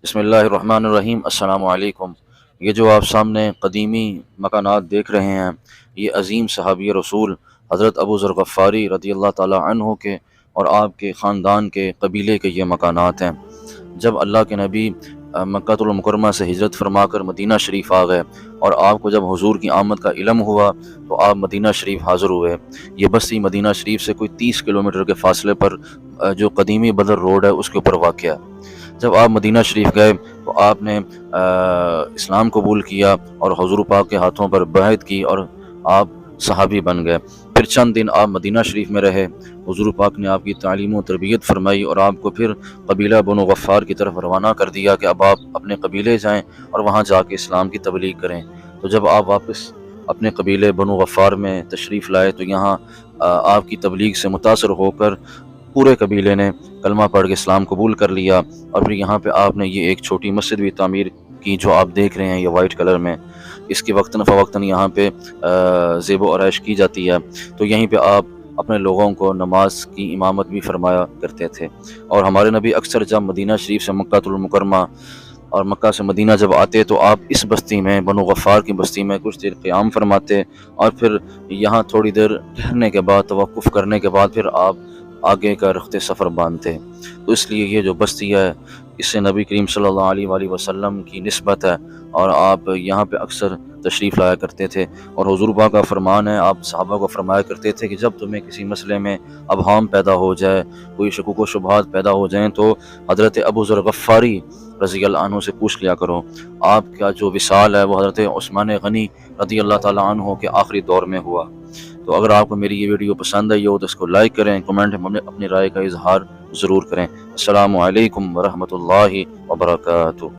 بسم اللہ الرحمن الرحیم۔ السلام علیکم۔ یہ جو آپ سامنے قدیمی مکانات دیکھ رہے ہیں، یہ عظیم صحابی رسول حضرت ابو ذر غفاری رضی اللہ تعالی عنہ کے اور آپ کے خاندان کے قبیلے کے یہ مکانات ہیں۔ جب اللہ کے نبی مکہ المکرمہ سے ہجرت فرما کر مدینہ شریف آ گئے اور آپ کو جب حضور کی آمد کا علم ہوا تو آپ مدینہ شریف حاضر ہوئے۔ یہ بستی مدینہ شریف سے کوئی 30 کلومیٹر کے فاصلے پر جو قدیمی بدر روڈ ہے اس کے اوپر واقع ہے۔ جب آپ مدینہ شریف گئے تو آپ نے اسلام قبول کیا اور حضور پاک کے ہاتھوں پر بیعت کی اور آپ صحابی بن گئے۔ پھر چند دن آپ مدینہ شریف میں رہے، حضور پاک نے آپ کی تعلیم و تربیت فرمائی اور آپ کو پھر قبیلہ بنو غفار کی طرف روانہ کر دیا کہ اب آپ اپنے قبیلے جائیں اور وہاں جا کے اسلام کی تبلیغ کریں۔ تو جب آپ واپس اپنے قبیلے بنو غفار میں تشریف لائے تو یہاں آپ کی تبلیغ سے متاثر ہو کر پورے قبیلے نے کلمہ پڑھ کے اسلام قبول کر لیا، اور پھر یہاں پہ آپ نے یہ ایک چھوٹی مسجد بھی تعمیر کی جو آپ دیکھ رہے ہیں یہ وائٹ کلر میں۔ اس کی وقتاً فوقتاً یہاں پہ زیب و آرائش کی جاتی ہے، تو یہیں پہ آپ اپنے لوگوں کو نماز کی امامت بھی فرمایا کرتے تھے۔ اور ہمارے نبی اکثر جب مدینہ شریف سے مکہ المکرمہ اور مکہ سے مدینہ جب آتے تو آپ اس بستی میں بنو غفار کی بستی میں کچھ دیر قیام فرماتے، اور پھر یہاہ تھوڑی دیر ٹھہرنے کے بعد توقف کرنے کے بعد پھر آپ آگے کا رخت سفر باندھتے۔ تو اس لیے یہ جو بستی ہے اس سے نبی کریم صلی اللہ علیہ وآلہ وسلم کی نسبت ہے، اور آپ یہاں پہ اکثر تشریف لایا کرتے تھے۔ اور حضور پاک کا فرمان ہے، آپ صحابہ کو فرمایا کرتے تھے کہ جب تمہیں کسی مسئلے میں ابہام پیدا ہو جائے، کوئی شکوک و شبہات پیدا ہو جائیں، تو حضرت ابو ذر غفاری رضی اللہ عنہ سے پوچھ لیا کرو۔ آپ کا جو وصال ہے وہ حضرت عثمان غنی رضی اللہ تعالی عنہ کے آخری دور میں ہوا۔ تو اگر آپ کو میری یہ ویڈیو پسند آئی ہو تو اس کو لائک کریں، کمنٹ میں اپنی رائے کا اظہار ضرور کریں۔ السلام علیکم ورحمۃ اللہ وبرکاتہ۔